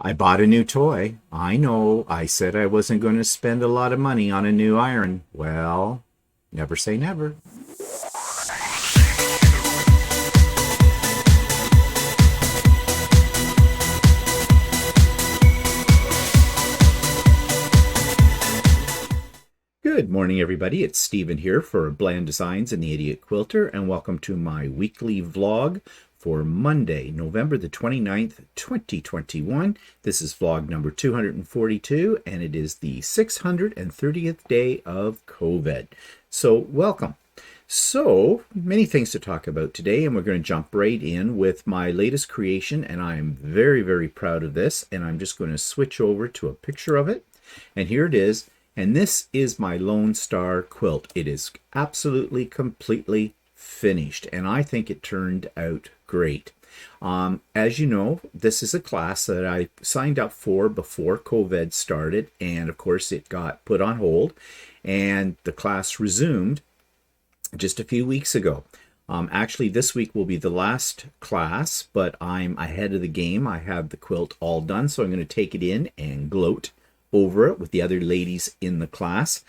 I bought a new toy. I know, I said I wasn't going to spend a lot of money on a new iron. Well, never say never. Good morning, everybody. It's Stephen here for Bland Designs and the Idiot Quilter, and welcome to my weekly vlog for Monday, November the 29th, 2021. This is vlog number 242, and it is the 630th day of COVID. So, welcome. So, many things to talk about today, and we're going to jump right in with my latest creation, and I'm very, very proud of this, and I'm just going to switch over to a picture of it, and here it is. And this is my Lone Star quilt. It is absolutely, completely finished, and I think it turned out great. As you know, this is a class that I signed up for before COVID started, and of course it got put on hold, and the class resumed just a few weeks ago. Actually, this week will be the last class, but I'm ahead of the game. I have the quilt all done, so I'm going to take it in and gloat over it with the other ladies in the class.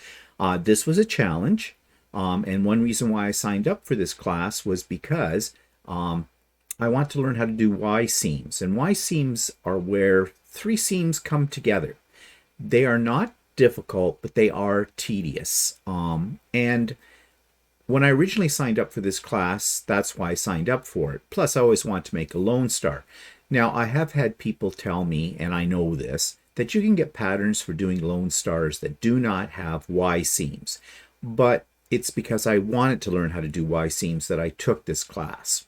This was a challenge, and one reason why I signed up for this class was because I want to learn how to do Y seams, and Y seams are where three seams come together. They are not difficult, but they are tedious. And when I originally signed up for this class, that's why I signed up for it. Plus, I always want to make a Lone Star. Now, I have had people tell me, and I know this, that you can get patterns for doing Lone Stars that do not have Y seams. But it's because I wanted to learn how to do Y seams that I took this class.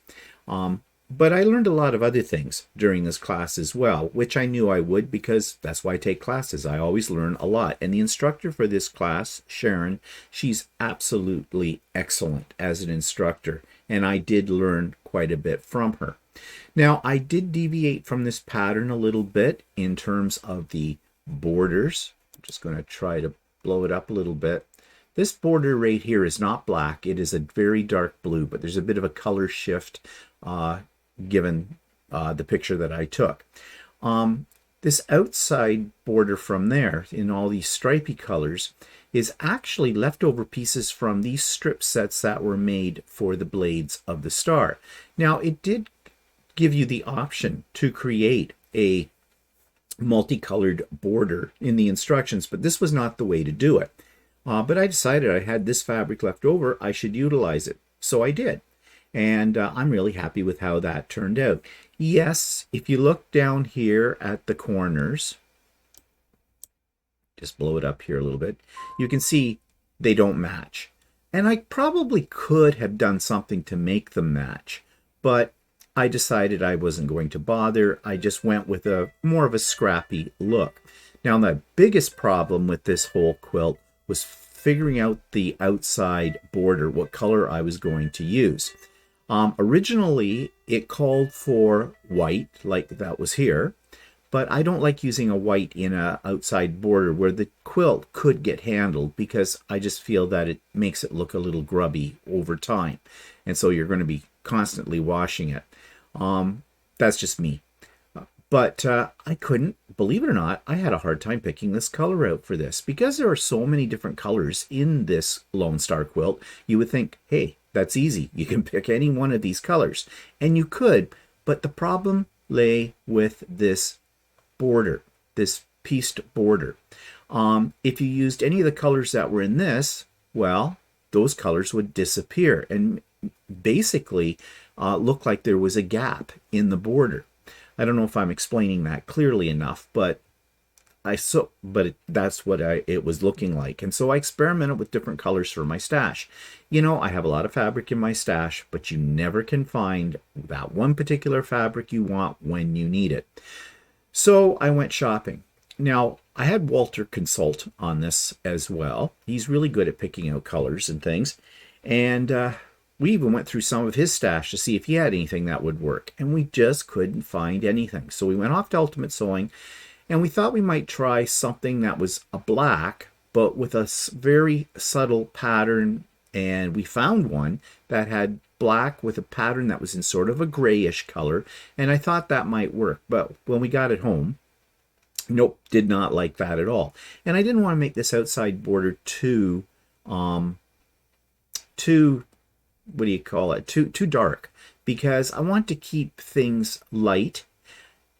But I learned a lot of other things during this class as well, which I knew I would because that's why I take classes. I always learn a lot. And the instructor for this class, Sharon, she's absolutely excellent as an instructor. And I did learn quite a bit from her. Now, I did deviate from this pattern a little bit in terms of the borders. I'm just going to try to blow it up a little bit. This border right here is not black. It is a very dark blue, but there's a bit of a color shift given the picture that I took. This outside border from there in all these stripy colors is actually leftover pieces from these strip sets that were made for the blades of the star. Now, it did give you the option to create a multicolored border in the instructions, but this was not the way to do it. But I decided I had this fabric left over, I should utilize it. So I did. And I'm really happy with how that turned out. Yes, if you look down here at the corners, just blow it up here a little bit, you can see they don't match. And I probably could have done something to make them match, but I decided I wasn't going to bother. I just went with a more of a scrappy look. Now, the biggest problem with this whole quilt was figuring out the outside border, what color I was going to use. Originally, it called for white, like that was here, but I don't like using a white in an outside border where the quilt could get handled because I just feel that it makes it look a little grubby over time. And so you're going to be constantly washing it. That's just me. But I couldn't, believe it or not, I had a hard time picking this color out for this. Because there are so many different colors in this Lone Star quilt, you would think, hey, that's easy. You can pick any one of these colors. And you could, but the problem lay with this border, this pieced border. If you used any of the colors that were in this, well, those colors would disappear and basically look like there was a gap in the border. I don't know if I'm explaining that clearly enough, but that's what it was looking like. And so I experimented with different colors for my stash. You know, I have a lot of fabric in my stash, but you never can find that one particular fabric you want when you need it. So I went shopping. Now, I had Walter consult on this as well. He's really good at picking out colors and things. And we even went through some of his stash to see if he had anything that would work. And we just couldn't find anything. So we went off to Ultimate Sewing, and we thought we might try something that was a black, but with a very subtle pattern. And we found one that had black with a pattern that was in sort of a grayish color. And I thought that might work. But when we got it home, Nope, did not like that at all. And I didn't want to make this outside border too, what do you call it, too dark, because I want to keep things light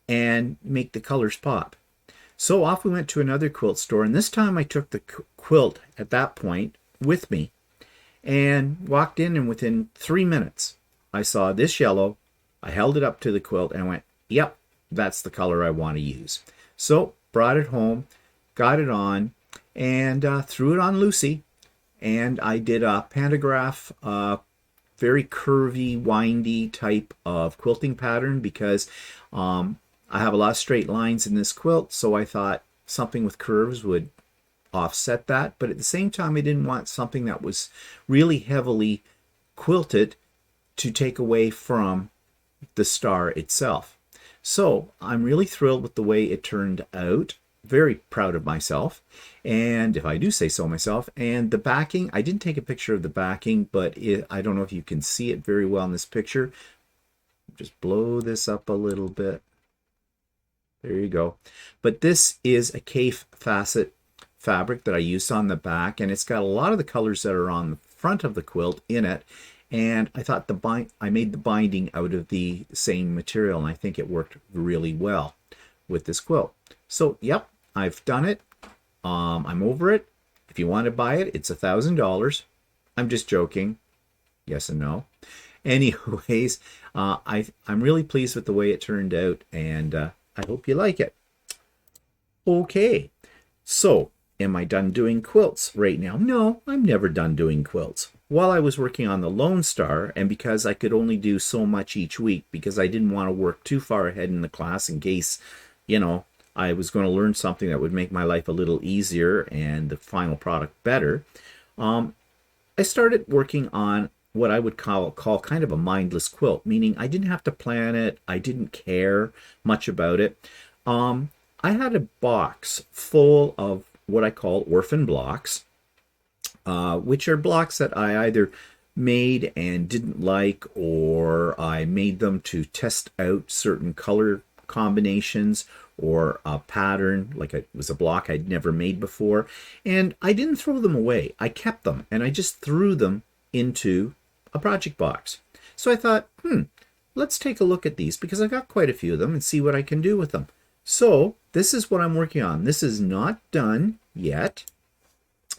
and make the colors pop. So off we went to another quilt store, and this time I took the quilt at that point with me and walked in, and within 3 minutes I saw this yellow. I held it up to the quilt and went, yep, that's the color I want to use. So brought it home, got it on, and threw it on Lucy, and I did a pantograph, very curvy, windy type of quilting pattern, because I have a lot of straight lines in this quilt, so I thought something with curves would offset that. But at the same time, I didn't want something that was really heavily quilted to take away from the star itself. So I'm really thrilled with the way it turned out. Very proud of myself, and if I do say so myself. And the backing, I didn't take a picture of the backing, but I don't know if you can see it very well in this picture. Just blow this up a little bit. There you go. But this is a Cafe facet fabric that I used on the back, and it's got a lot of the colors that are on the front of the quilt in it. And I thought I made the binding out of the same material, and I think it worked really well with this quilt. So, yep, I've done it. I'm over it. If you want to buy it, it's $1,000. I'm just joking. Yes and no. Anyways, I'm really pleased with the way it turned out, and I hope you like it. Okay, so am I done doing quilts right now? No, I'm never done doing quilts. While I was working on the Lone Star, and because I could only do so much each week, because I didn't want to work too far ahead in the class in case, I was going to learn something that would make my life a little easier and the final product better, I started working on what I would call kind of a mindless quilt, meaning I didn't have to plan it. I didn't care much about it. I had a box full of what I call orphan blocks, which are blocks that I either made and didn't like, or I made them to test out certain color combinations or a pattern, like it was a block I'd never made before. And I didn't throw them away. I kept them, and I just threw them into a project box. So I thought, let's take a look at these, because I got quite a few of them, and see what I can do with them. So this is what I'm working on. This is not done yet.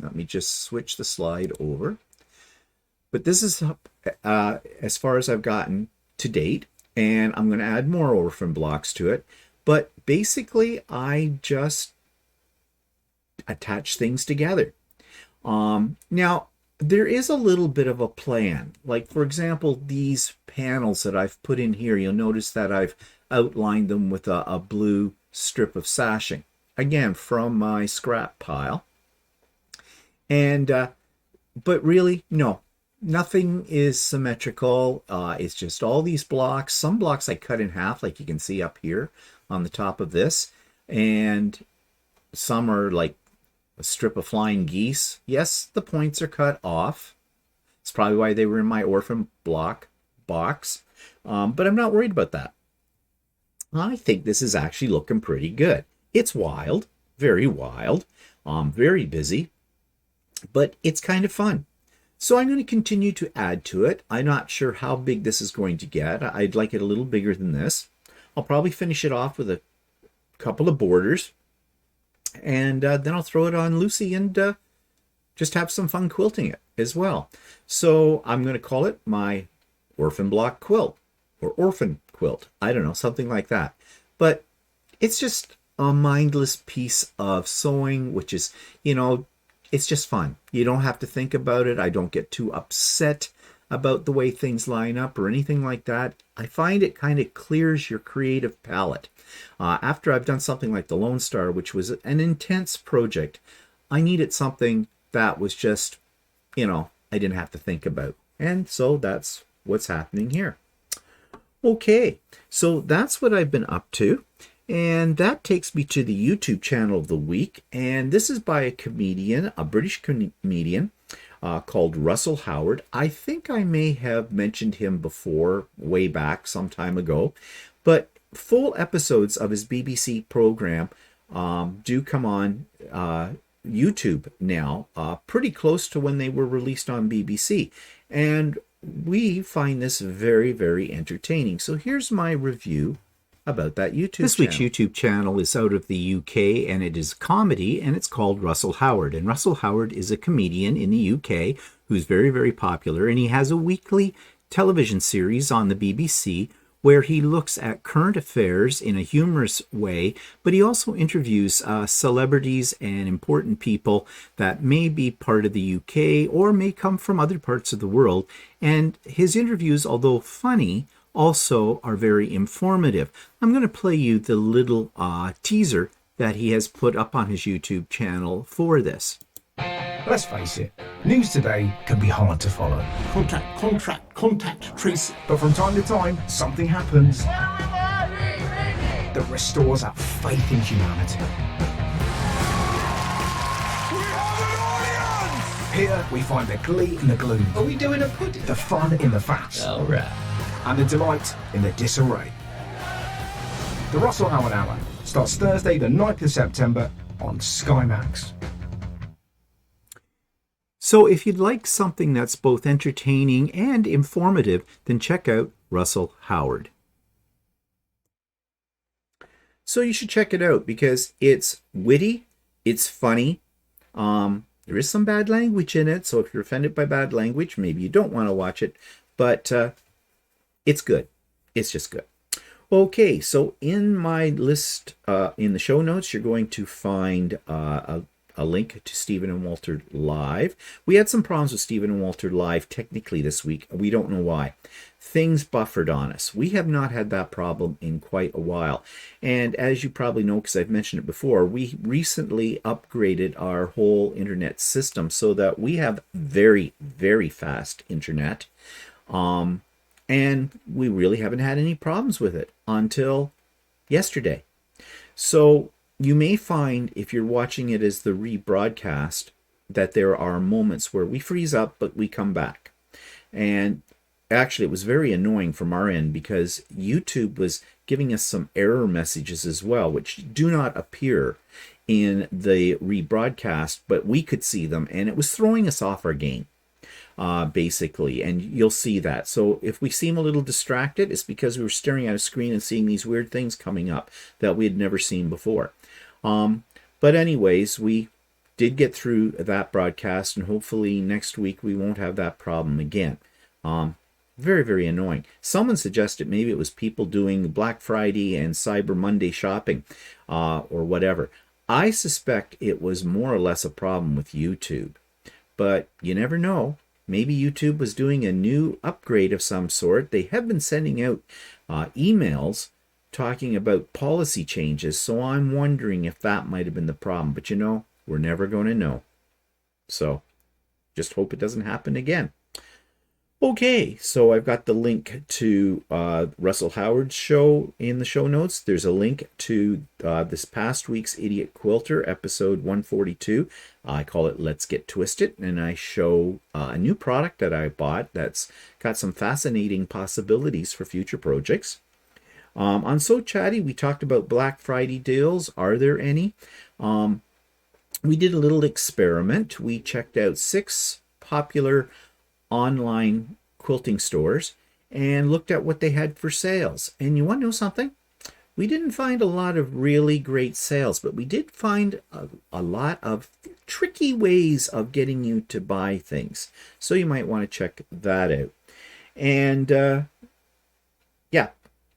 Let me just switch the slide over. But this is as far as I've gotten to date, and I'm going to add more orphan blocks to it. But basically, I just attach things together. Now, there is a little bit of a plan. Like, for example, these panels that I've put in here, you'll notice that I've outlined them with a blue strip of sashing. Again, from my scrap pile. And, but really, no. Nothing is symmetrical. It's just all these blocks. Some blocks I cut in half, like you can see up here on the top of this. And some are like a strip of flying geese. Yes, the points are cut off. It's probably why they were in my orphan block box. But I'm not worried about that. I think this is actually looking pretty good. It's wild, very busy, but it's kind of fun. So I'm going to continue to add to it. I'm not sure how big this is going to get. I'd like it a little bigger than this. I'll probably finish it off with a couple of borders, and then I'll throw it on Lucy and just have some fun quilting it as well. So I'm going to call it my orphan block quilt, or orphan quilt. I don't know, something like that. But it's just a mindless piece of sewing, which is, it's just fun. You don't have to think about it. I don't get too upset about the way things line up or anything like that. I find it kind of clears your creative palette. After I've done something like the Lone Star, which was an intense project, I needed something that was just, I didn't have to think about. And so that's what's happening here. Okay, so that's what I've been up to. And that takes me to the YouTube channel of the week. And this is by a comedian, a British comedian called Russell Howard. I think I may have mentioned him before, way back some time ago. But full episodes of his BBC program do come on YouTube now, pretty close to when they were released on BBC. And we find this very, very entertaining. So here's my review about that YouTube channel. This week's YouTube channel is out of the UK, and it is comedy, and it's called Russell Howard. And Russell Howard is a comedian in the UK who's very, very popular, and he has a weekly television series on the BBC where he looks at current affairs in a humorous way, but he also interviews celebrities and important people that may be part of the UK or may come from other parts of the world. And his interviews, although funny, also are very informative. I'm going to play you the little teaser that he has put up on his YouTube channel for this. Let's face it, news today can be hard to follow. Contact, trace. But from time to time, something happens that restores our faith in humanity. We have an audience! Here we find the glee in the gloom. Are we doing a pudding? The fun in the fact. All right. And the delight in the disarray. The Russell Howard Hour starts Thursday the 9th of September on Sky Max. So if you'd like something that's both entertaining and informative, then check out Russell Howard. So you should check it out because it's witty, it's funny. There is some bad language in it, so if you're offended by bad language, maybe you don't want to watch it, but it's good. It's just good. Okay, so in my list, in the show notes, you're going to find a link to Stephen and Walter Live. We had some problems with Stephen and Walter Live technically this week. We don't know why. Things buffered on us. We have not had that problem in quite a while. And as you probably know, because I've mentioned it before, we recently upgraded our whole internet system so that we have very, very fast internet. And we really haven't had any problems with it until yesterday. So you may find, if you're watching it as the rebroadcast, that there are moments where we freeze up, but we come back. And actually, it was very annoying from our end because YouTube was giving us some error messages as well, which do not appear in the rebroadcast, but we could see them, and it was throwing us off our game. Basically, and you'll see that. So if we seem a little distracted, it's because we were staring at a screen and seeing these weird things coming up that we had never seen before. But anyways, we did get through that broadcast, and hopefully next week we won't have that problem again. Very, very annoying. Someone suggested maybe it was people doing Black Friday and Cyber Monday shopping or whatever. I suspect it was more or less a problem with YouTube, but you never know. Maybe YouTube was doing a new upgrade of some sort. They have been sending out emails talking about policy changes, so I'm wondering if that might have been the problem. But you know, we're never going to know. So just hope it doesn't happen again. Okay, so I've got the link to Russell Howard's show in the show notes. There's a link to this past week's Idiot Quilter, episode 142. I call it Let's Get Twisted, and I show a new product that I bought that's got some fascinating possibilities for future projects. On So Chatty, we talked about Black Friday deals. Are there any? We did a little experiment. We checked out 6 popular online quilting stores and looked at what they had for sales. And you want to know something? We didn't find a lot of really great sales, but we did find a lot of tricky ways of getting you to buy things. So you might want to check that out. And yeah,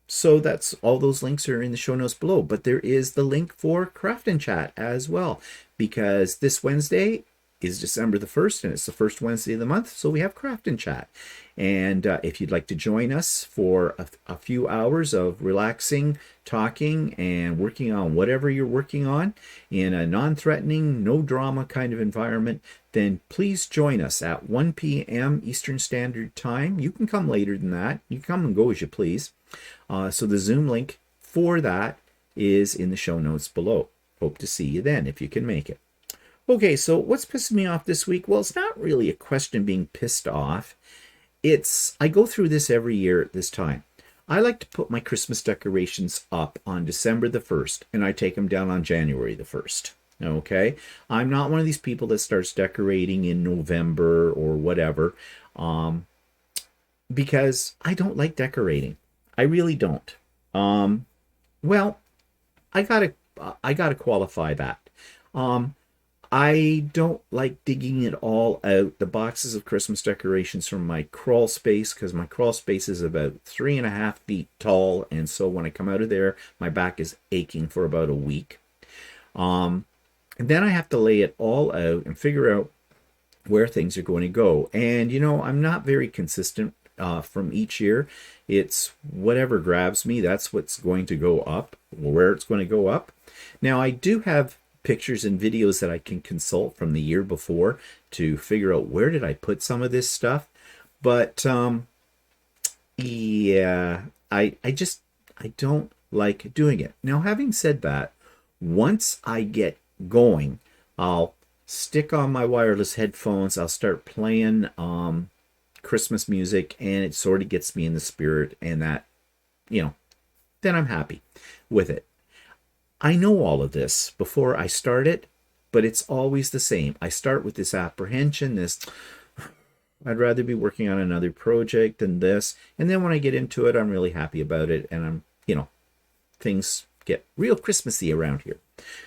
so that's all. Those links are in the show notes below. But there is the link for Craft and Chat as well, because this Wednesday is December the 1st, and it's the first Wednesday of the month, so we have Craft and Chat. And if you'd like to join us for a few hours of relaxing, talking, and working on whatever you're working on in a non-threatening, no-drama kind of environment, then please join us at 1 p.m. Eastern Standard Time. You can come later than that. You can come and go as you please. So the Zoom link for that is in the show notes below. Hope to see you then if you can make it. Okay, so what's pissing me off this week? Well, it's not really a question of being pissed off. I go through this every year at this time. I like to put my Christmas decorations up on December the 1st, and I take them down on January the 1st. Okay? I'm not one of these people that starts decorating in November or whatever, because I don't like decorating. I really don't. Well, I gotta qualify that. Um, I don't like digging it all out, the boxes of Christmas decorations from my crawl space, because my crawl space is about 3.5 feet tall, and so when I come out of there, my back is aching for about a week. And then I have to lay it all out and figure out where things are going to go. And I'm not very consistent from each year. It's whatever grabs me, that's what's going to go up, where it's going to go up. Now, I do have pictures and videos that I can consult from the year before to figure out where did I put some of this stuff. But yeah, I don't like doing it. Now, having said that, once I get going, I'll stick on my wireless headphones, I'll start playing Christmas music, and it sort of gets me in the spirit, and that, then I'm happy with it. I know all of this before I start it, but it's always the same. I start with this apprehension, this, I'd rather be working on another project than this. And then when I get into it, I'm really happy about it. And things get real Christmassy around here.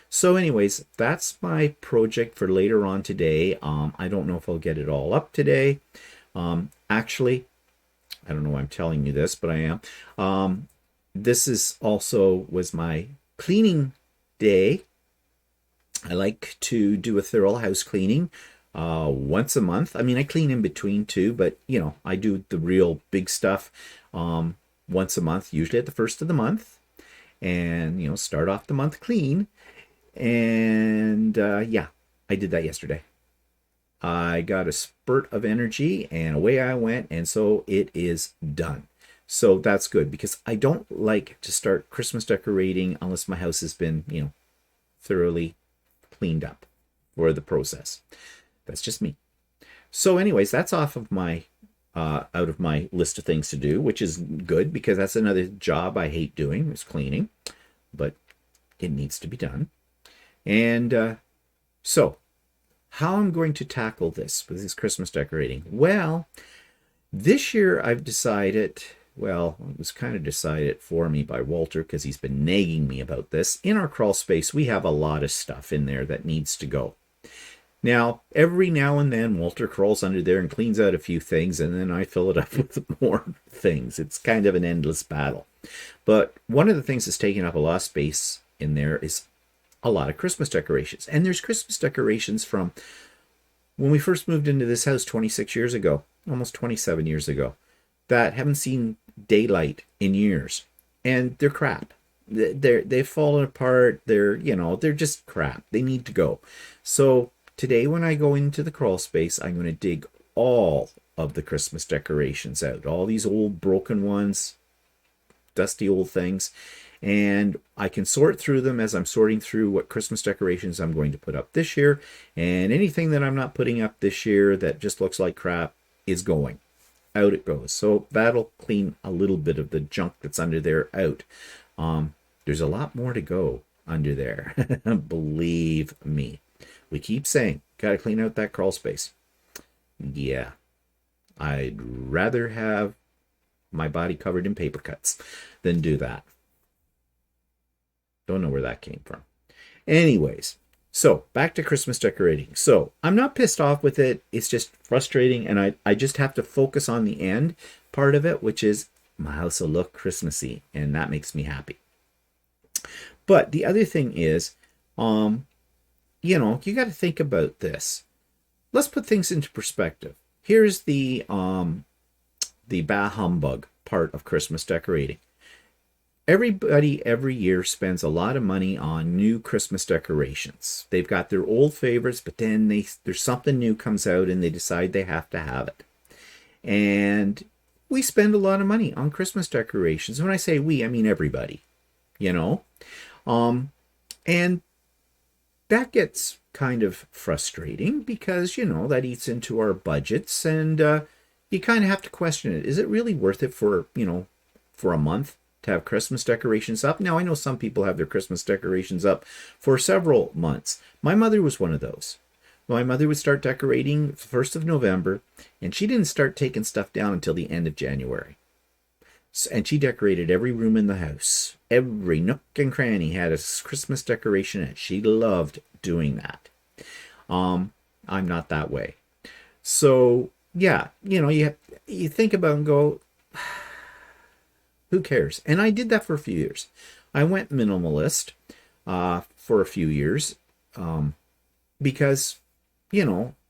So anyways, that's my project for later on today. I don't know if I'll get it all up today. Actually, I don't know why I'm telling you this, but I am. This was my cleaning day. I like to do a thorough house cleaning once a month. I mean, I clean in between too, but I do the real big stuff once a month, usually at the first of the month, and start off the month clean. And yeah, I did that yesterday. I got a spurt of energy and away I went, and so it is done. So that's good, because I don't like to start Christmas decorating unless my house has been, thoroughly cleaned up for the process. That's just me. So anyways, that's off of my out of my list of things to do, which is good, because that's another job I hate doing, is cleaning, but it needs to be done. And so how I'm going to tackle this with this Christmas decorating. Well, this year I've decided, well, it was kind of decided for me by Walter, because he's been nagging me about this. In our crawl space, we have a lot of stuff in there that needs to go. Now, every now and then, Walter crawls under there and cleans out a few things, and then I fill it up with more things. It's kind of an endless battle. But one of the things that's taking up a lot of space in there is a lot of Christmas decorations. And there's Christmas decorations from when we first moved into this house 26 years ago, almost 27 years ago, that haven't seen daylight in years. And they're crap. They've fallen apart. They're just crap. They need to go. So today, when I go into the crawl space, I'm going to dig all of the Christmas decorations out. All these old broken ones, dusty old things. And I can sort through them as I'm sorting through what Christmas decorations I'm going to put up this year. And anything that I'm not putting up this year that just looks like crap is going. Out it goes. So that'll clean a little bit of the junk that's under there out. There's a lot more to go under there. Believe me. We keep saying, gotta clean out that crawl space. Yeah. I'd rather have my body covered in paper cuts than do that. Don't know where that came from. Anyways, so back to Christmas decorating. So I'm not pissed off with it. It's just frustrating, and I just have to focus on the end part of it, which is my house will look Christmassy, and that makes me happy. But the other thing is, you got to think about this. Let's put things into perspective. Here's the bah humbug part of Christmas decorating. Everybody every year spends a lot of money on new Christmas decorations. They've got their old favorites, but then there's something new comes out and they decide they have to have it. And we spend a lot of money on Christmas decorations. When I say we, I mean everybody, and that gets kind of frustrating because, that eats into our budgets, and you kind of have to question it. Is it really worth it for for a month to have Christmas decorations up. Now, I know some people have their Christmas decorations up for several months. My mother was one of those. My mother would start decorating the 1st of November, and she didn't start taking stuff down until the end of January. And she decorated every room in the house. Every nook and cranny had a Christmas decoration, and she loved doing that. I'm not that way. So, yeah, you think about it and go, who cares? And I did that for a few years. I went minimalist for a few years because,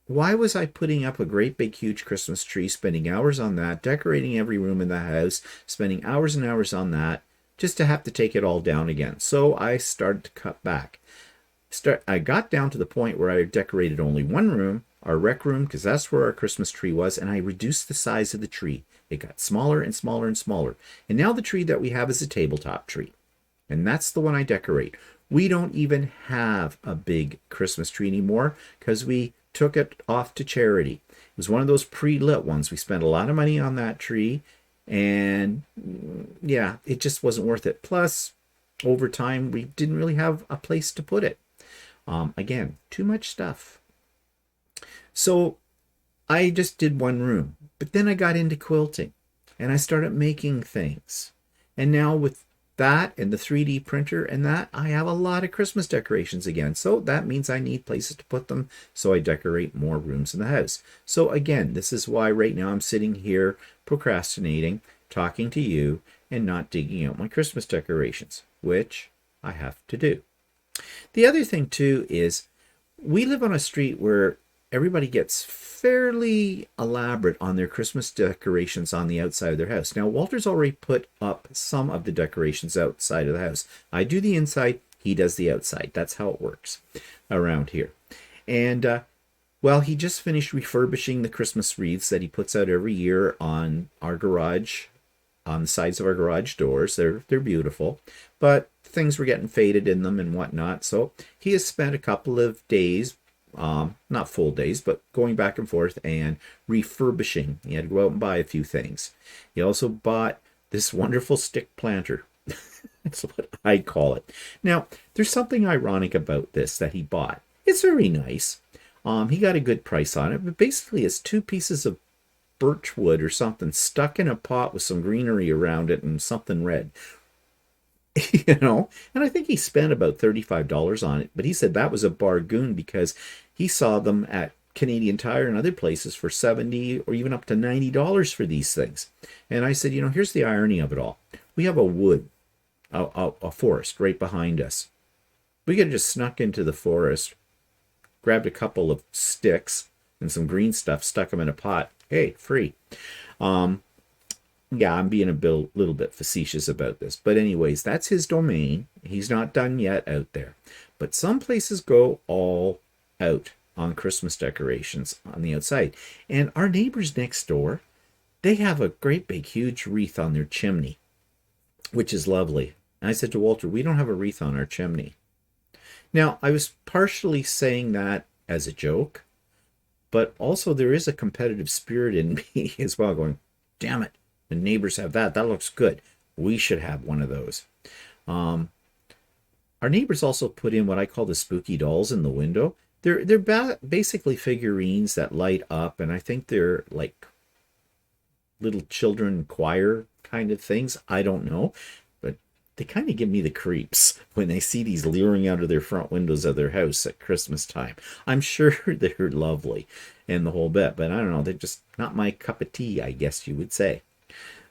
why was I putting up a great big huge Christmas tree, spending hours on that, decorating every room in the house, spending hours and hours on that, just to have to take it all down again? So I started to cut back. I got down to the point where I decorated only one room, our rec room, because that's where our Christmas tree was, and I reduced the size of the tree. It got smaller and smaller and smaller. And now the tree that we have is a tabletop tree. And that's the one I decorate. We don't even have a big Christmas tree anymore because we took it off to charity. It was one of those pre-lit ones. We spent a lot of money on that tree, and yeah, it just wasn't worth it. Plus, over time, we didn't really have a place to put it. Again, too much stuff. So I just did one room, but then I got into quilting and I started making things. And now with that and the 3D printer and that, I have a lot of Christmas decorations again. So that means I need places to put them. So I decorate more rooms in the house. So again, this is why right now I'm sitting here procrastinating, talking to you, and not digging out my Christmas decorations, which I have to do. The other thing too is we live on a street where everybody gets fairly elaborate on their Christmas decorations on the outside of their house. Now, Walter's already put up some of the decorations outside of the house. I do the inside, he does the outside. That's how it works around here. And, well, he just finished refurbishing the Christmas wreaths that he puts out every year on our garage, on the sides of our garage doors. They're beautiful, but things were getting faded in them and whatnot. So he has spent a couple of days, not full days, but going back and forth and refurbishing. He had to go out and buy a few things. He also bought this wonderful stick planter. That's what I call it. Now, there's something ironic about this that he bought. It's very nice. He got a good price on it, but basically it's 2 pieces of birch wood or something stuck in a pot with some greenery around it and something red. And I think he spent about $35 on it, but he said that was a bargain because he saw them at Canadian Tire and other places for $70 or even up to $90 for these things. And I said, here's the irony of it all. We have a forest right behind us. We could have just snuck into the forest, grabbed a couple of sticks and some green stuff, stuck them in a pot. Hey, free. Yeah, I'm being a little bit facetious about this. But anyways, that's his domain. He's not done yet out there. But some places go all out on Christmas decorations on the outside. And our neighbors next door, they have a great big huge wreath on their chimney, which is lovely. And I said to Walter, we don't have a wreath on our chimney. Now, I was partially saying that as a joke, but also there is a competitive spirit in me as well, going, damn it. The neighbors have that. That looks good. We should have one of those. Our neighbors also put in what I call the spooky dolls in the window. They're basically figurines that light up, and I think they're like little children choir kind of things. I don't know, but they kind of give me the creeps when they see these leering out of their front windows of their house at Christmas time. I'm sure they're lovely and the whole bit, but I don't know. They're just not my cup of tea, I guess you would say.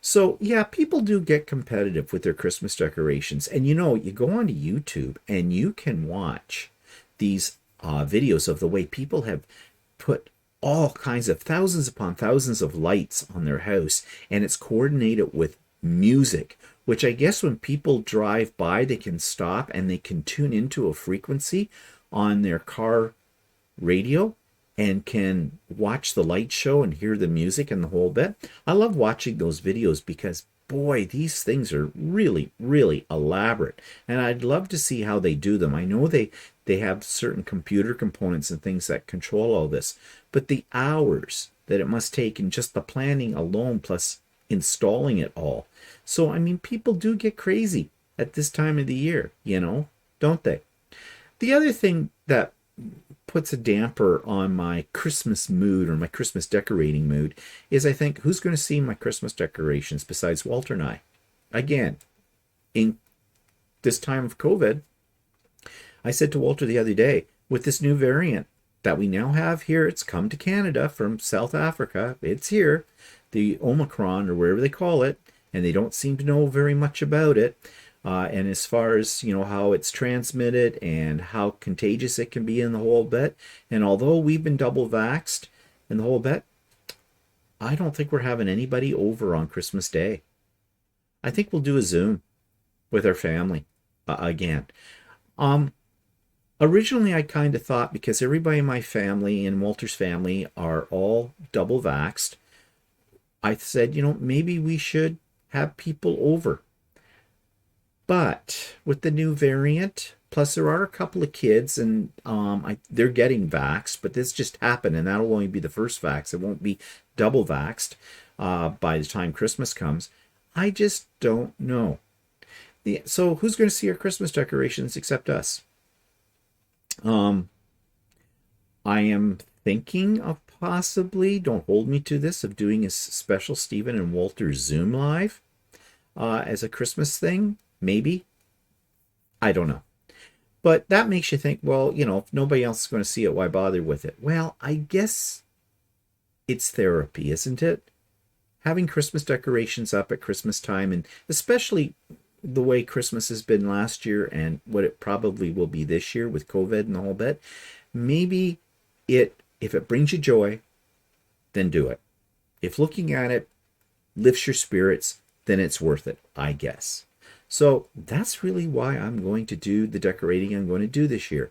So, yeah, people do get competitive with their Christmas decorations. And, you go onto YouTube and you can watch these videos of the way people have put all kinds of thousands upon thousands of lights on their house. And it's coordinated with music, which I guess when people drive by, they can stop and they can tune into a frequency on their car radio and can watch the light show and hear the music and the whole bit. I love watching those videos because, boy, these things are really, really elaborate. And I'd love to see how they do them. I know they have certain computer components and things that control all this. But the hours that it must take in just the planning alone plus installing it all. So, I mean, people do get crazy at this time of the year, don't they? The other thing that puts a damper on my Christmas mood or my Christmas decorating mood is I think, who's going to see my Christmas decorations besides Walter and I? Again, in this time of COVID, I said to Walter the other day, with this new variant that we now have here, it's come to Canada from South Africa. It's here, the Omicron or wherever they call it, and they don't seem to know very much about it. And as far as how it's transmitted and how contagious it can be in the whole bit, and although we've been double vaxxed in the whole bit, I don't think we're having anybody over on Christmas Day. I think we'll do a Zoom with our family again. Originally, I kind of thought, because everybody in my family and Walter's family are all double vaxxed, I said, maybe we should have people over. But with the new variant, plus there are a couple of kids and they're getting vaxxed, but this just happened and that'll only be the first vax. It won't be double vaxxed by the time Christmas comes. I just don't know. So who's going to see our Christmas decorations except us? I am thinking of possibly, don't hold me to this, of doing a special Stephen and Walter Zoom live as a Christmas thing. Maybe. I don't know. But that makes you think, well, if nobody else is going to see it, why bother with it? Well, I guess it's therapy, isn't it? Having Christmas decorations up at Christmas time, and especially the way Christmas has been last year and what it probably will be this year with COVID and the whole bit, maybe if it brings you joy, then do it. If looking at it lifts your spirits, then it's worth it, I guess. So that's really why I'm going to do the decorating I'm going to do this year.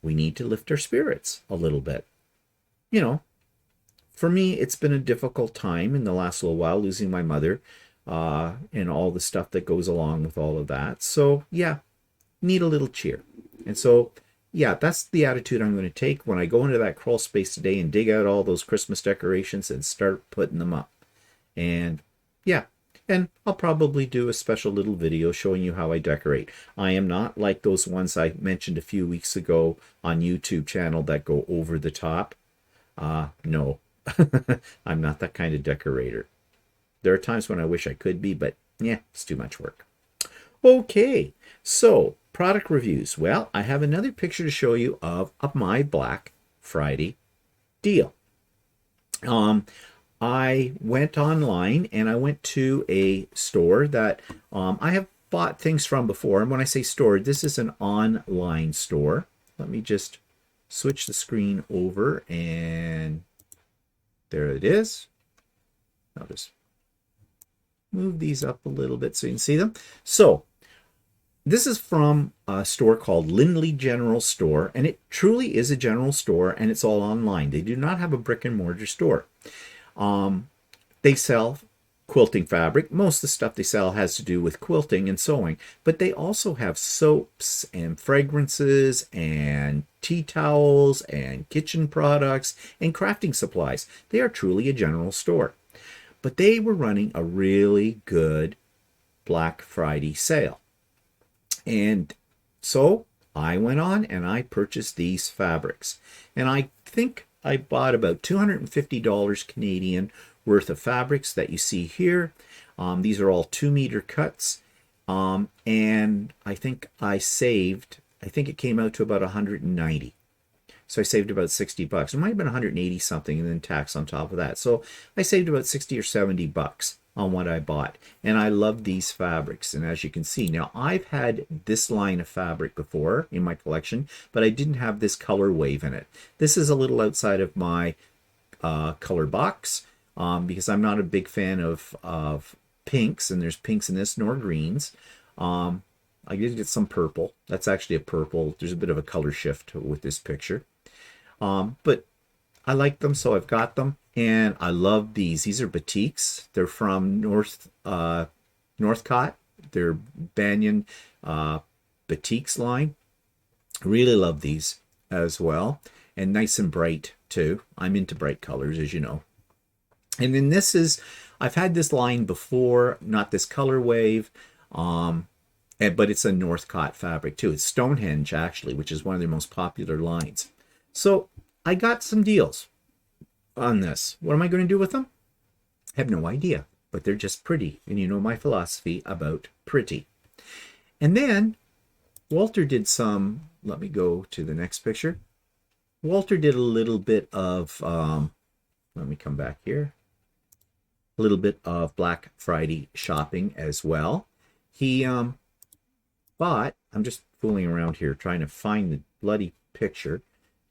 We need to lift our spirits a little bit. For me, it's been a difficult time in the last little while, losing my mother and all the stuff that goes along with all of that. So yeah, need a little cheer. And so yeah, that's the attitude I'm going to take when I go into that crawl space today and dig out all those Christmas decorations and start putting them up. And yeah, and I'll probably do a special little video showing you how I decorate. I am not like those ones I mentioned a few weeks ago on YouTube channel that go over the top. No, I'm not that kind of decorator. There are times when I wish I could be, but yeah, it's too much work. Okay, so product reviews. Well, I have another picture to show you of my Black Friday deal. I went online and I went to a store that I have bought things from before. And when I say store, this is an online store. Let me just switch the screen over and there it is. I'll just move these up a little bit so you can see them. So this is from a store called Lindley General Store, and it truly is a general store, and it's all online. They do not have a brick and mortar store. They sell quilting fabric. Most of the stuff they sell has to do with quilting and sewing, but they also have soaps and fragrances and tea towels and kitchen products and crafting supplies. They are truly a general store. But they were running a really good Black Friday sale. And so I went on and I purchased these fabrics. And I think I bought about $250 Canadian worth of fabrics that you see here. These are all 2-meter cuts. And I think it came out to about 190. So I saved about 60 bucks. It might have been 180 something and then tax on top of that. So I saved about 60 or 70 bucks on what I bought. And I love these fabrics. And as you can see, now I've had this line of fabric before in my collection, but I didn't have this color wave in it. This is a little outside of my color box because I'm not a big fan of pinks, and there's pinks in this nor greens. I did get some purple. That's actually a purple. There's a bit of a color shift with this picture. But I like them, so I've got them. And I love these. These are batiks. They're from Northcott. They're Banyan batiks line. Really love these as well. And nice and bright, too. I'm into bright colors, as you know. And then I've had this line before, not this color wave, but it's a Northcott fabric too. It's Stonehenge actually, which is one of their most popular lines. So I got some deals on this. What am I going to do with them? I have no idea, but they're just pretty. And you know my philosophy about pretty. And then Walter did some, let me go to the next picture. Walter did a little bit of, let me come back here, a little bit of Black Friday shopping as well. He bought, I'm just fooling around here trying to find the bloody picture,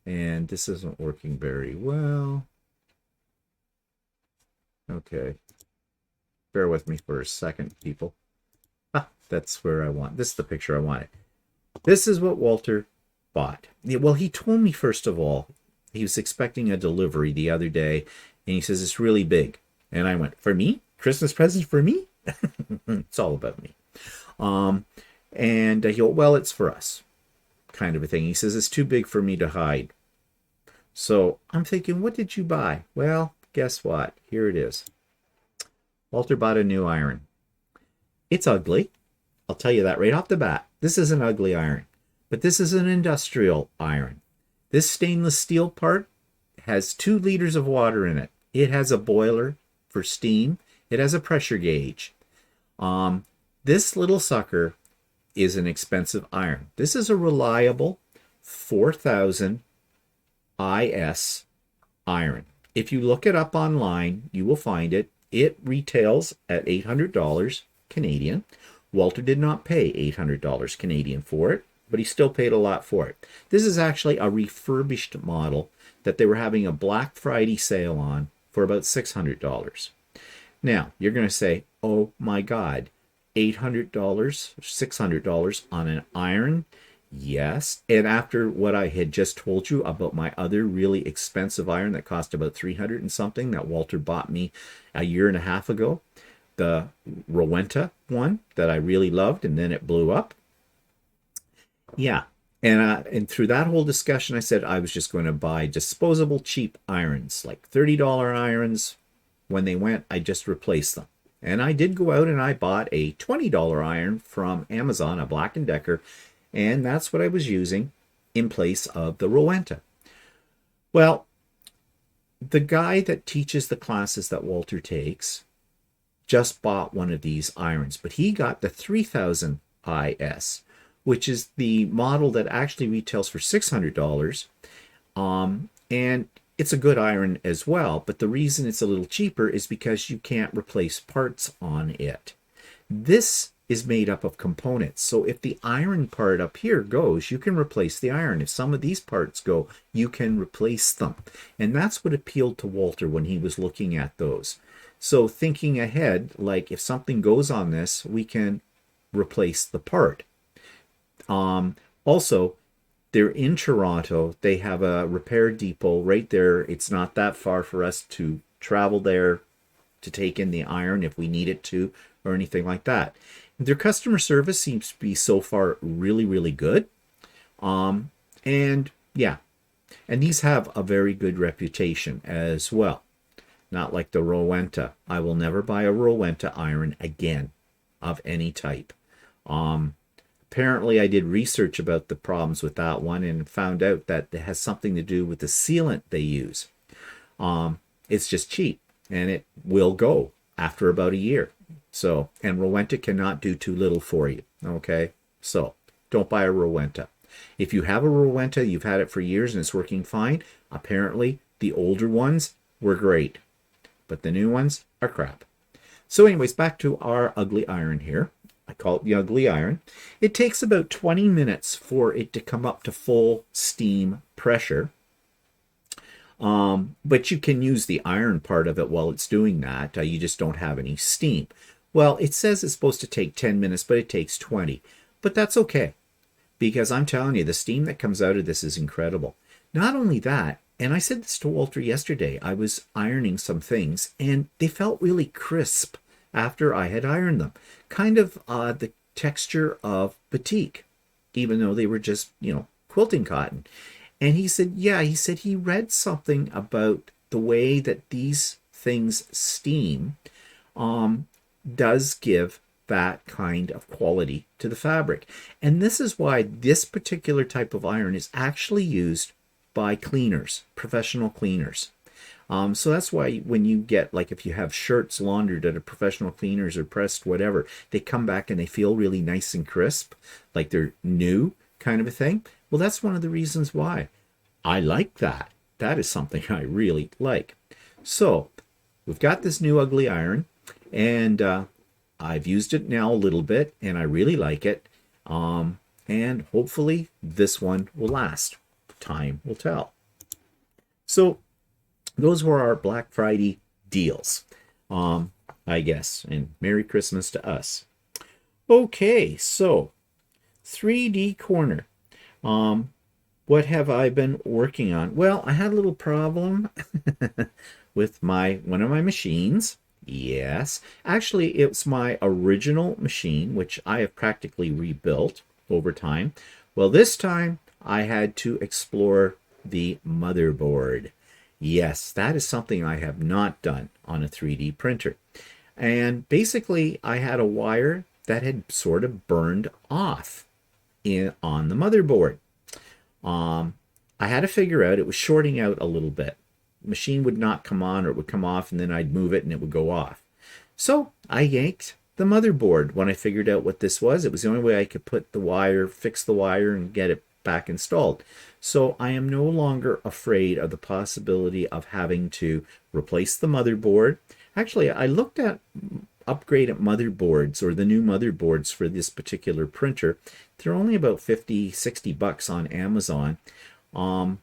and this isn't working very well. Okay. Bear with me for a second, people. Ah, that's where I want. This is the picture I wanted. This is what Walter bought. Well, he told me, first of all, he was expecting a delivery the other day, and he says, it's really big. And I went, for me? Christmas presents for me? It's all about me. And he go, well, it's for us, kind of a thing. He says, it's too big for me to hide. So I'm thinking, what did you buy? Well, guess what? Here it is. Walter bought a new iron. It's ugly. I'll tell you that right off the bat. This is an ugly iron, but this is an industrial iron. This stainless steel part has 2 liters of water in it. It has a boiler for steam. It has a pressure gauge. This little sucker is an expensive iron. This is a reliable 4000 IS iron. If you look it up online, you will find it. It retails at $800 Canadian. Walter did not pay $800 Canadian for it, but he still paid a lot for it. This is actually a refurbished model that they were having a Black Friday sale on for about $600. Now, you're going to say, oh my God, $800, $600 on an iron? Yes. And after what I had just told you about my other really expensive iron that cost about 300 and something that Walter bought me a year and a half ago, the Rowenta one that I really loved, and then it blew up. Yeah. And through that whole discussion, I said I was just going to buy disposable cheap irons, like $30 irons. When they went, I just replaced them. And I did go out and I bought a $20 iron from Amazon, a Black & Decker, and that's what I was using in place of the Rowenta. Well, the guy that teaches the classes that Walter takes just bought one of these irons, but he got the 3000 IS, which is the model that actually retails for $600. And it's a good iron as well, but the reason it's a little cheaper is because you can't replace parts on it. This is made up of components. So if the iron part up here goes, you can replace the iron. If some of these parts go, you can replace them. And that's what appealed to Walter when he was looking at those. So thinking ahead, like if something goes on this, we can replace the part. Also, they're in Toronto. They have a repair depot right there. It's not that far for us to travel there to take in the iron if we need it to or anything like that. Their customer service seems to be so far really, really good. And yeah, and these have a very good reputation as well. Not like the Rowenta. I will never buy a Rowenta iron again of any type. Apparently, I did research about the problems with that one and found out that it has something to do with the sealant they use. It's just cheap and it will go after about a year. So, and Rowenta cannot do too little for you. Okay, so don't buy a Rowenta. If you have a Rowenta, you've had it for years and it's working fine. Apparently, the older ones were great, but the new ones are crap. So anyways, back to our ugly iron here. I call it the ugly iron. It takes about 20 minutes for it to come up to full steam pressure. But you can use the iron part of it while it's doing that. You just don't have any steam. Well, it says it's supposed to take 10 minutes, but it takes 20. But that's okay, because I'm telling you, the steam that comes out of this is incredible. Not only that, and I said this to Walter yesterday, I was ironing some things, and they felt really crisp after I had ironed them. Kind of the texture of batik, even though they were just, quilting cotton. And he said, yeah, he said he read something about the way that these things steam does give that kind of quality to the fabric. And this is why this particular type of iron is actually used by cleaners, professional cleaners. So that's why when you get, like, if you have shirts laundered at a professional cleaners or pressed, whatever, they come back and they feel really nice and crisp, like they're new, kind of a thing. Well, that's one of the reasons why I like that. That is something I really like. So we've got this new ugly iron, and I've used it now a little bit, and I really like it. And hopefully this one will last. Time will tell. So those were our Black Friday deals, I guess. And Merry Christmas to us. Okay, so 3D corner. What have I been working on? Well, I had a little problem with one of my machines. Yes, actually, it's my original machine, which I have practically rebuilt over time. Well, this time I had to explore the motherboard. Yes, that is something I have not done on a 3D printer. And basically, I had a wire that had sort of burned off on the motherboard. I had to figure out, it was shorting out a little bit. The machine would not come on, or it would come off, and then I'd move it and it would go off. So I yanked the motherboard when I figured out what this was. It was the only way I could put the wire, fix the wire, and get it back installed. So I am no longer afraid of the possibility of having to replace the motherboard. Actually, I looked at upgraded motherboards, or the new motherboards for this particular printer. They're only about 50, 60 bucks on Amazon. And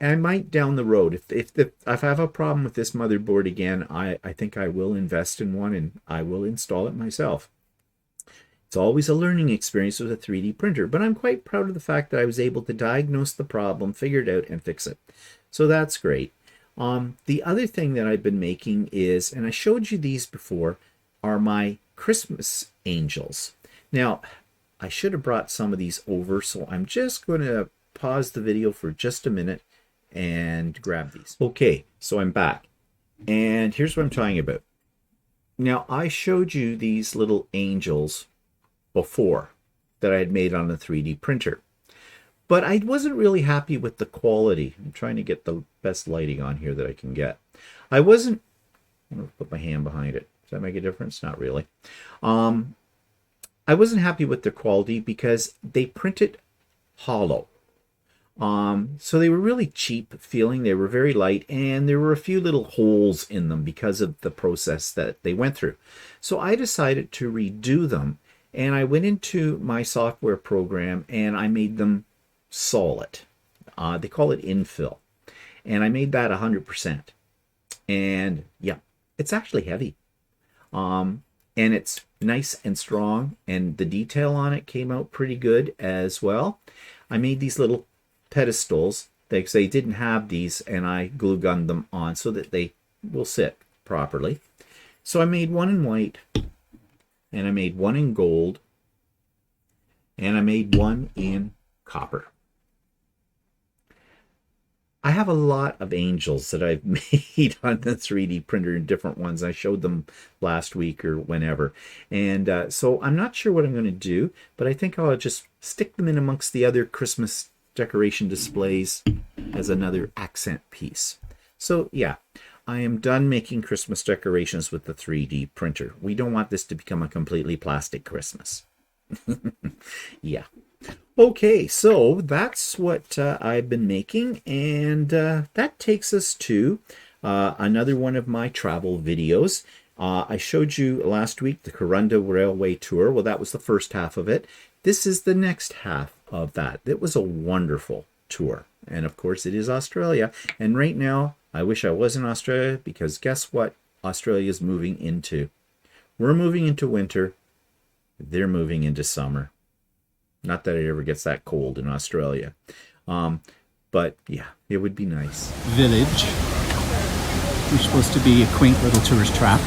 I might down the road, if I have a problem with this motherboard again, I think I will invest in one and I will install it myself. It's always a learning experience with a 3D printer, but I'm quite proud of the fact that I was able to diagnose the problem, figure it out, and fix it. So that's great. The other thing that I've been making is, and I showed you these before, are my Christmas angels. Now, I should have brought some of these over, so I'm just going to pause the video for just a minute and grab these. Okay, so I'm back. And here's what I'm talking about. Now, I showed you these little angels before that I had made on a 3D printer. But I wasn't really happy with the quality. I'm trying to get the best lighting on here that I can get. I'm going to put my hand behind it. Does that make a difference? Not really. I wasn't happy with the quality because they printed hollow. So they were really cheap feeling. They were very light, and there were a few little holes in them because of the process that they went through. So I decided to redo them, and I went into my software program and I made them solid. They call it infill, and I made that 100%. And yeah, it's actually heavy. And it's nice and strong, and the detail on it came out pretty good as well. I made these little pedestals because they didn't have these, and I glue gunned them on so that they will sit properly. So I made one in white, and I made one in gold, and I made one in copper. I have a lot of angels that I've made on the 3D printer in different ones. I showed them last week or whenever. And so I'm not sure what I'm going to do, but I think I'll just stick them in amongst the other Christmas decoration displays as another accent piece. So yeah, I am done making Christmas decorations with the 3D printer. We don't want this to become a completely plastic Christmas. Yeah. Okay, so that's what I've been making, and that takes us to another one of my travel videos. I showed you last week the Corunda Railway Tour. Well, that was the first half of it. This is the next half of that. It was a wonderful tour, and of course it is Australia. And right now, I wish I was in Australia, because guess what Australia is moving into? We're moving into winter. They're moving into summer. Not that it ever gets that cold in Australia. But yeah, it would be nice. Village. We're supposed to be a quaint little tourist trap.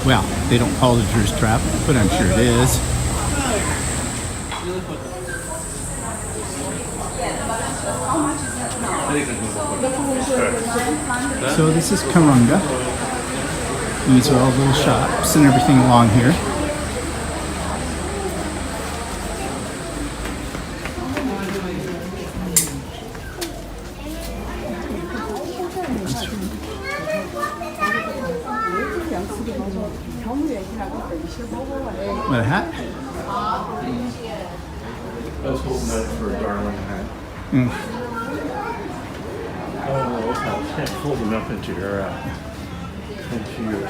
Well, they don't call it a tourist trap, but I'm sure it is. So this is Karunga. These are all little shops and everything along here. What, a hat? I was holding out for a darling hat. Oh, can't fold them up into your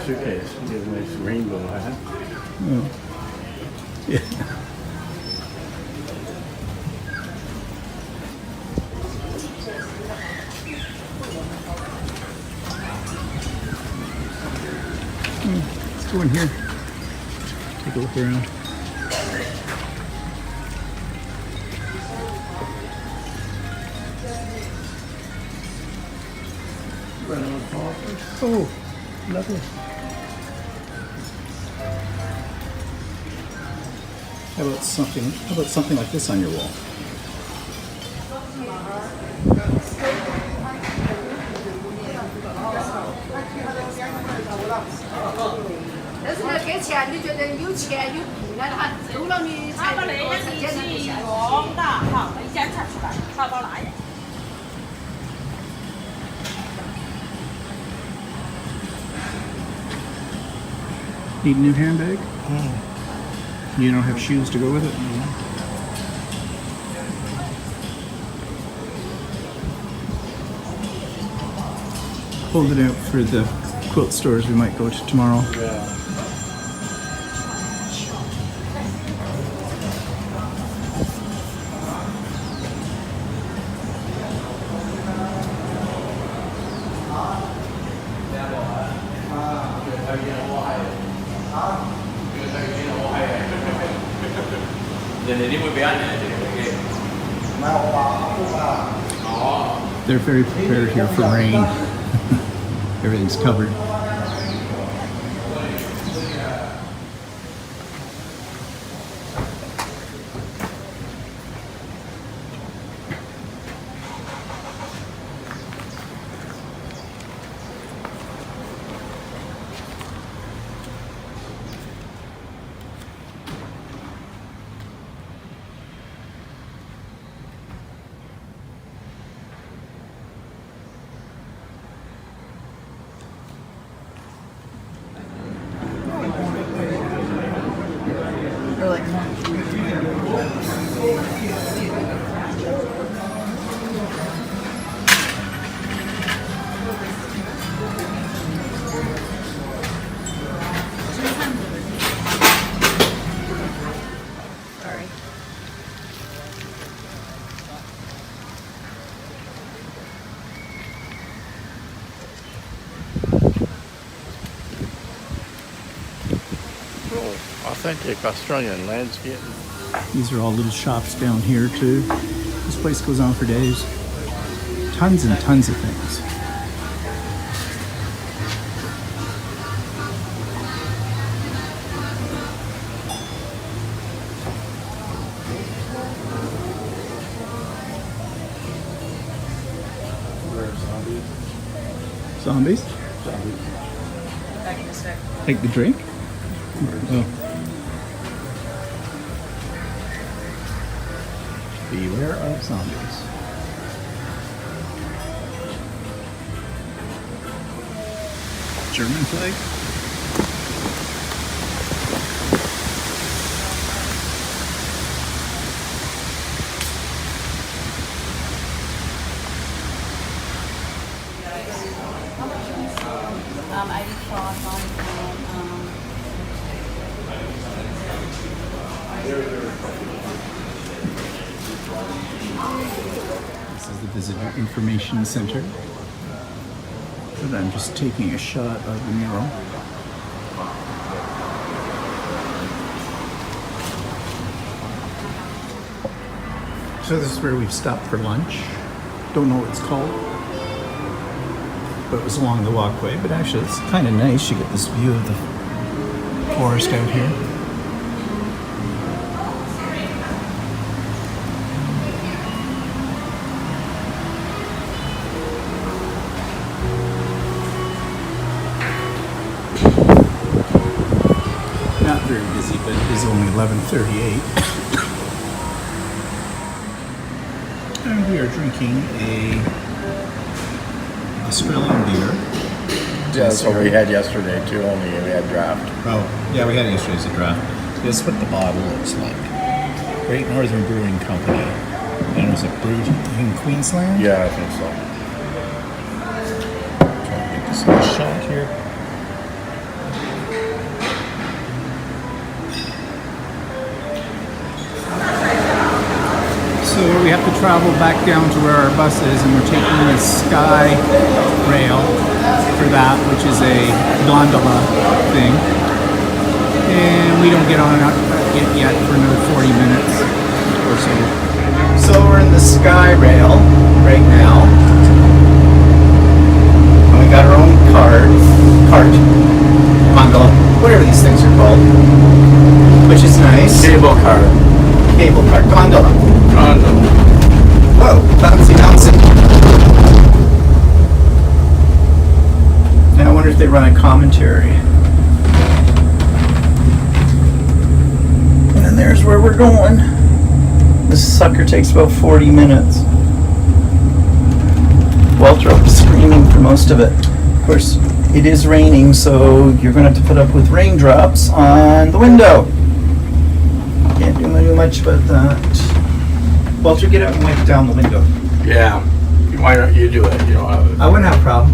suitcase. You get a nice rainbow hat. Yeah. Let's go in here. Take a look around. Oh, lovely. How about something like this on your wall? 但是呢，给钱你觉得有钱有病了，他偷了你才能够才简单给钱。光的，好，一检查出来，查到那样。 Need a new handbag? You don't have shoes to go with it? Hold it out for the quilt stores we might go to tomorrow. Yeah. They're very prepared here for rain. Everything's covered. Authentic Australian landscape. These are all little shops down here too. This place goes on for days. Tons and tons of things. Zombies? Back in a sec. Take the drink? Oh. Beware of zombies. German flag? This is the Visitor Information Center. But I'm just taking a shot of the mural. So this is where we've stopped for lunch. Don't know what it's called, but it was along the walkway. But actually, it's kind of nice. You get this view of the forest out here. busy, but it is only 11:38. And we are drinking a Australian beer. Yeah, that's what we had yesterday too, only we had draft. Oh, yeah, we had it yesterday as a draft. This is what the bottle looks like. Great Northern Brewing Company. And was it brewed in Queensland? Yeah, I think so. Try to get this little shot here. So we have to travel back down to where our bus is, and we're taking the Sky Rail for that, which is a gondola thing. And we don't get on it yet for another 40 minutes or so. So we're in the Sky Rail right now. And we got our own cart, gondola, whatever these things are called, which is nice. Cable car. Gondola. Gondola. Whoa, bouncy. Now I wonder if they run a commentary. And there's where we're going. This sucker takes about 40 minutes. Walter was screaming for most of it. Of course, it is raining, so you're going to have to put up with raindrops on the window. Can't do much about that. Walter, get out and wipe down the window. Yeah. Why don't you do it? You don't have I wouldn't have a problem.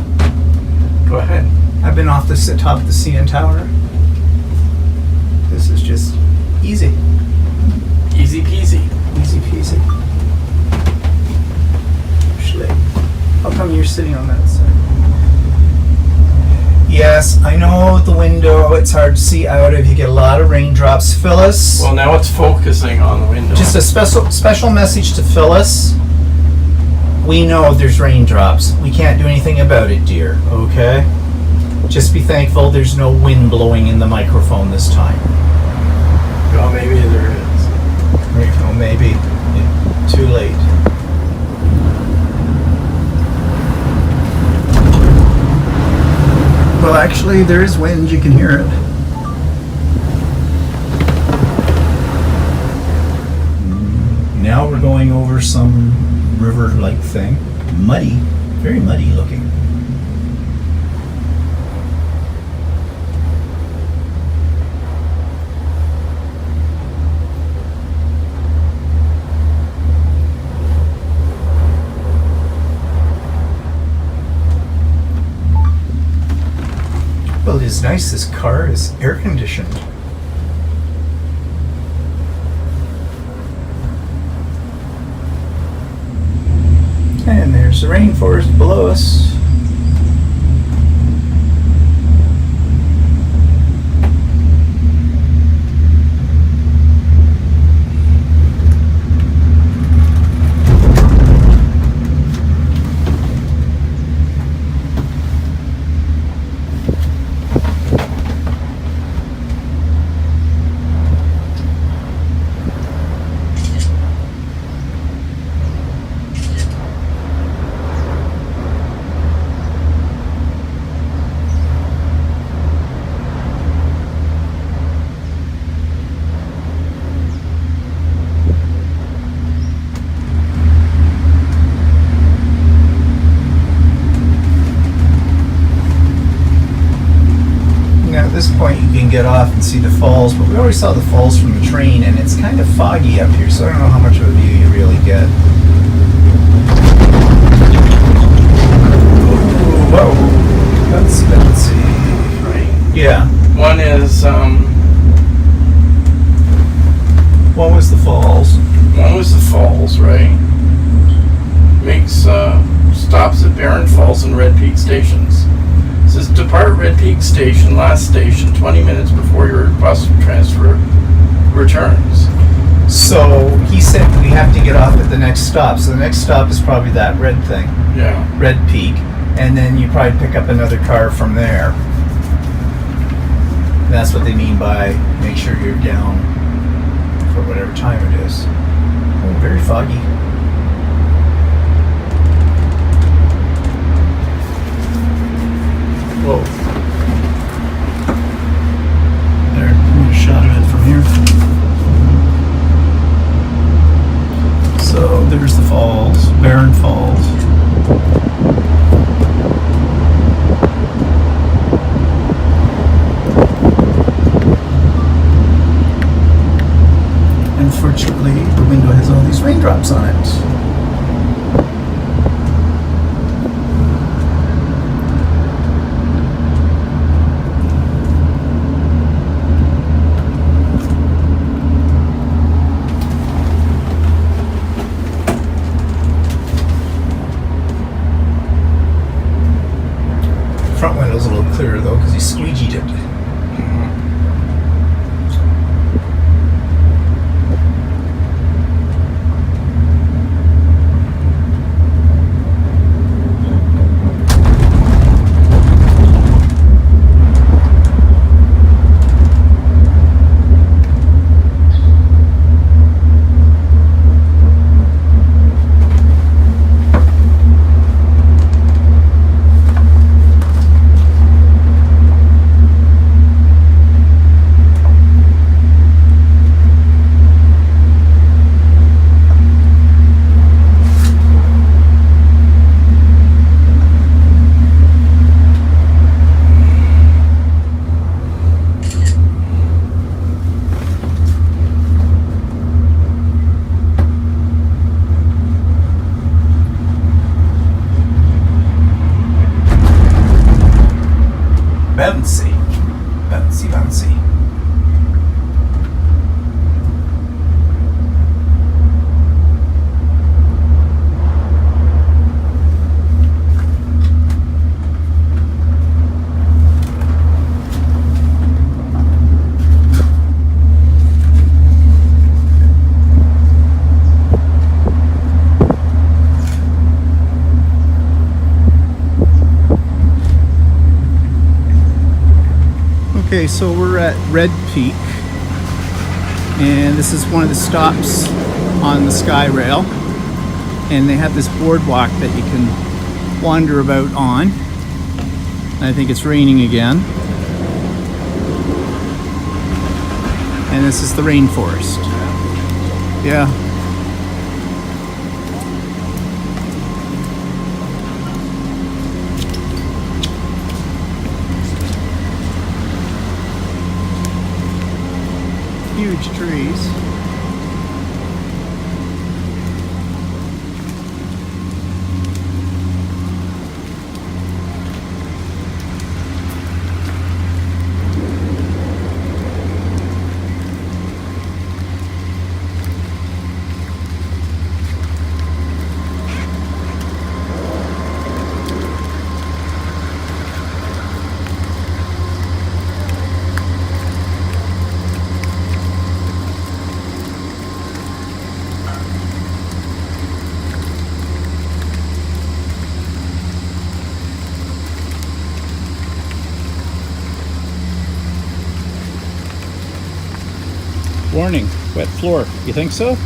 Go ahead. I've been off the top of the CN Tower. This is just easy. Easy peasy. Easy peasy. Actually, how come you're sitting on that side? Yes, I know the window, it's hard to see out of. You get a lot of raindrops. Phyllis, Well, now it's focusing on the window. just a special message to Phyllis. We know there's raindrops. We can't do anything about it, dear, okay? Just be thankful there's no wind blowing in the microphone this time. Well, maybe there is. Oh, maybe. Yeah, too late. Well, actually, there is wind. You can hear it. Now we're going over some river-like thing. Muddy. Very muddy looking. Well, it is nice this car is air conditioned. And there's the rainforest below us. At this point you can get off and see the falls, but we already saw the falls from the train and it's kind of foggy up here, so I don't know how much of a view you really get. Whoa, let's see. Right. Yeah. One is What was the falls? right? Makes stops at Barron Falls and Red Peak stations. It says depart Red Peak Station, last station, 20 minutes before your bus transfer returns. So he said we have to get off at the next stop. So the next stop is probably that red thing, Yeah. Red Peak, and then you probably pick up another car from there. And that's what they mean by make sure you're down for whatever time it is. Oh, very foggy. Whoa. There, a shot of it from here. Barren Falls. Unfortunately, the window has all these raindrops on it. Front window's a little clearer though because he squeegeed it. Bouncy. Bouncy, bouncy. Okay, so we're at Red Peak, and this is one of the stops on the Sky Rail, and they have this boardwalk that you can wander about on. I think it's raining again. And this is the rainforest. Yeah. Huge trees. Warning, wet floor. You think so?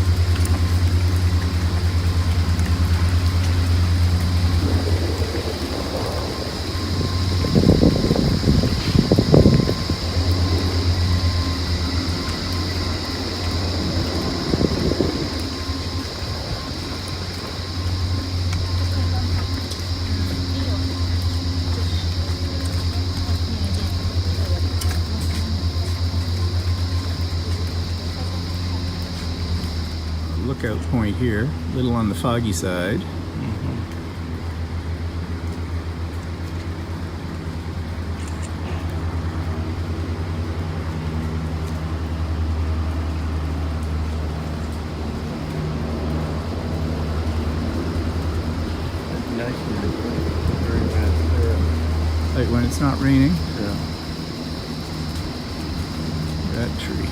Lookout point here, a little on the foggy side. Like when it's not raining. Yeah. That tree.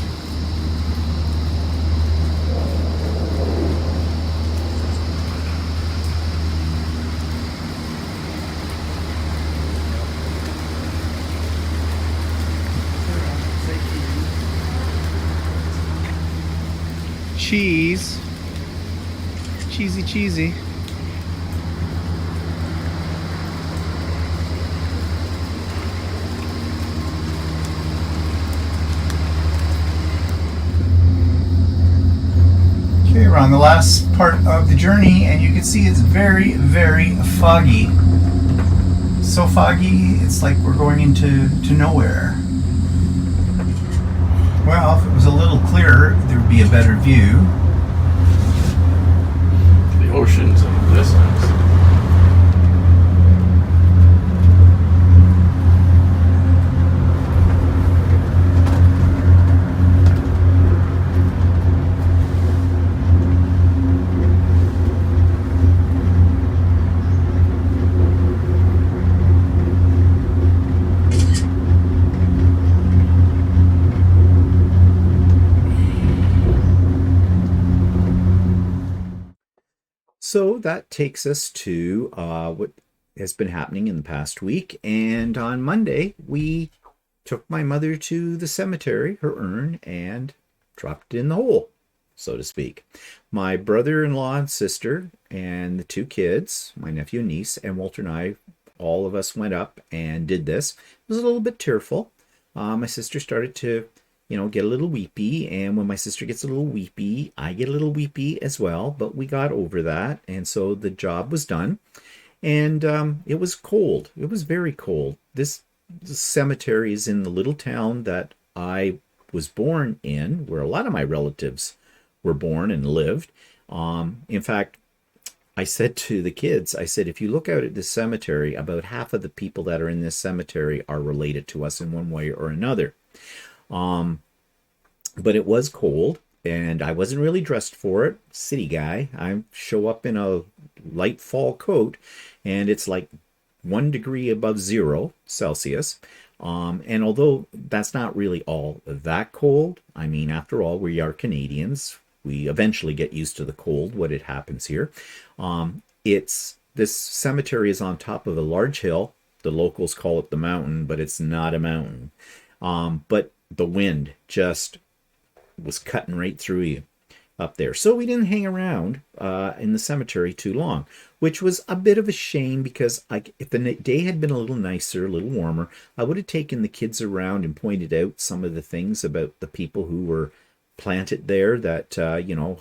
Cheese. Cheesy, cheesy. Okay, we're on the last part of the journey, and you can see it's very, very foggy. So foggy, it's like we're going into nowhere. Well, if it was a little clearer, there would be a better view. The ocean's in the distance. So that takes us to what has been happening in the past week. And on Monday, we took my mother to the cemetery, her urn, and dropped it in the hole, so to speak. My brother-in-law and sister and the two kids, my nephew and niece, and Walter and I, all of us went up and did this. It was a little bit tearful. My sister started to get a little weepy, and when my sister gets a little weepy, I get a little weepy as well, but we got over that, and so the job was done. And it was cold. It was very cold. This cemetery is in the little town that I was born in, where a lot of my relatives were born and lived. In fact, I said to the kids, I said, if you look out at this cemetery, about half of the people that are in this cemetery are related to us in one way or another. But it was cold, and I wasn't really dressed for it. City guy. I show up in a light fall coat, and it's like 1 degree above 0 Celsius. And although that's not really all that cold, I mean, after all, we are Canadians. We eventually get used to the cold, what it happens here. This cemetery is on top of a large hill. The locals call it the mountain, but it's not a mountain. But the wind just was cutting right through you up there. So we didn't hang around in the cemetery too long, which was a bit of a shame, because if the day had been a little nicer, a little warmer, I would have taken the kids around and pointed out some of the things about the people who were planted there, that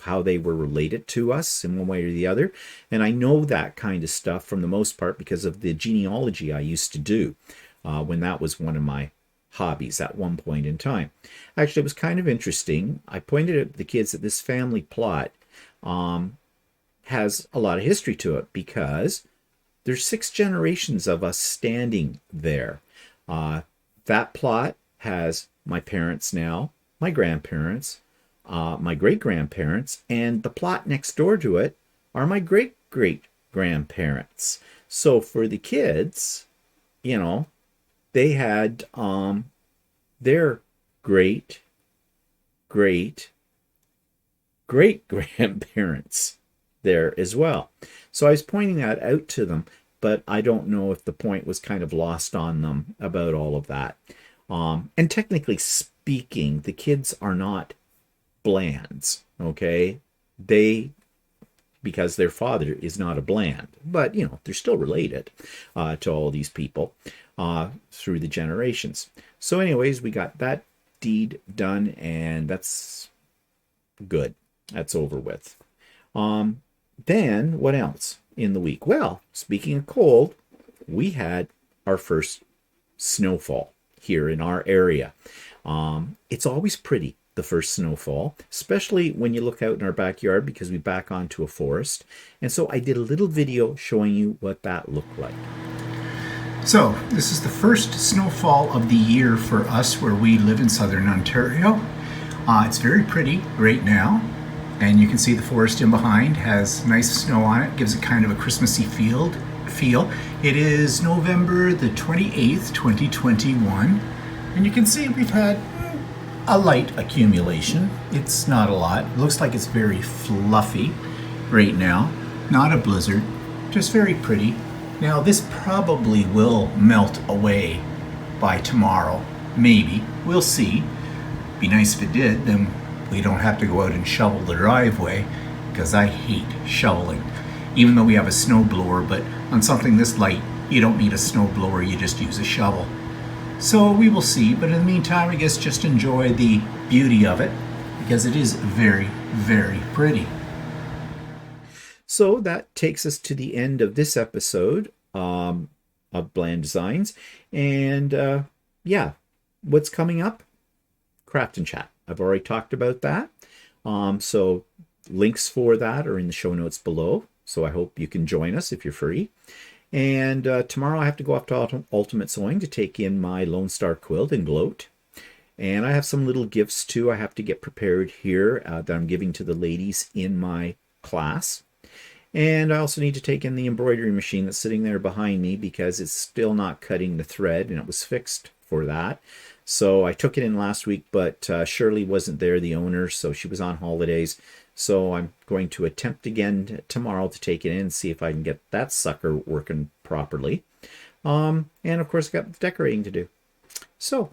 how they were related to us in one way or the other. And I know that kind of stuff from the most part because of the genealogy I used to do when that was one of my hobbies at one point in time. Actually, it was kind of interesting. I pointed out to the kids that this family plot has a lot of history to it, because there's 6 generations of us standing there. That plot has my parents now, my grandparents, my great-grandparents, and the plot next door to it are my great-great-grandparents. So for the kids, they had their great-great-great-grandparents there as well. So I was pointing that out to them, but I don't know if the point was kind of lost on them about all of that. And technically speaking, the kids are not Blands, okay? Because their father is not a Bland, but they're still related to all these people through the generations. So anyways, we got that deed done, and that's good. That's over with. Then what else in the week? Well, speaking of cold, we had our first snowfall here in our area. It's always pretty, the first snowfall, especially when you look out in our backyard, because we back onto a forest. And so I did a little video showing you what that looked like. So this is the first snowfall of the year for us where we live in southern Ontario. It's very pretty right now, and you can see the forest in behind has nice snow on it, gives it kind of a Christmassy feel. It is November the 28th, 2021, and you can see we've had a light accumulation. It's not a lot. It looks like it's very fluffy right now. Not a blizzard, just very pretty. Now this probably will melt away by tomorrow. Maybe. We'll see. Be nice if it did, then we don't have to go out and shovel the driveway, because I hate shoveling. Even though we have a snow blower, but on something this light, you don't need a snow blower, you just use a shovel. So we will see, but in the meantime, I guess just enjoy the beauty of it, because it is very, very pretty. So that takes us to the end of this episode of Bland Designs. And yeah, what's coming up? Craft and Chat. I've already talked about that. So links for that are in the show notes below. So I hope you can join us if you're free. And tomorrow I have to go up to Ultimate Sewing to take in my Lone Star quilt and gloat. And I have some little gifts too I have to get prepared here that I'm giving to the ladies in my class. And I also need to take in the embroidery machine that's sitting there behind me because it's still not cutting the thread, and it was fixed for that. So I took it in last week, but Shirley wasn't there, the owner, so she was on holidays. So I'm going to attempt again tomorrow to take it in and see if I can get that sucker working properly. And of course, I got decorating to do. So,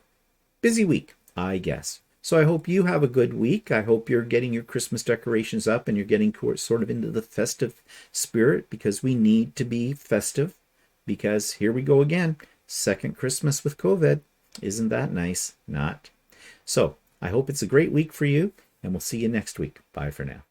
busy week, I guess. So I hope you have a good week. I hope you're getting your Christmas decorations up and you're getting sort of into the festive spirit, because we need to be festive, because here we go again. Second Christmas with COVID. Isn't that nice? Not. So I hope it's a great week for you, and we'll see you next week. Bye for now.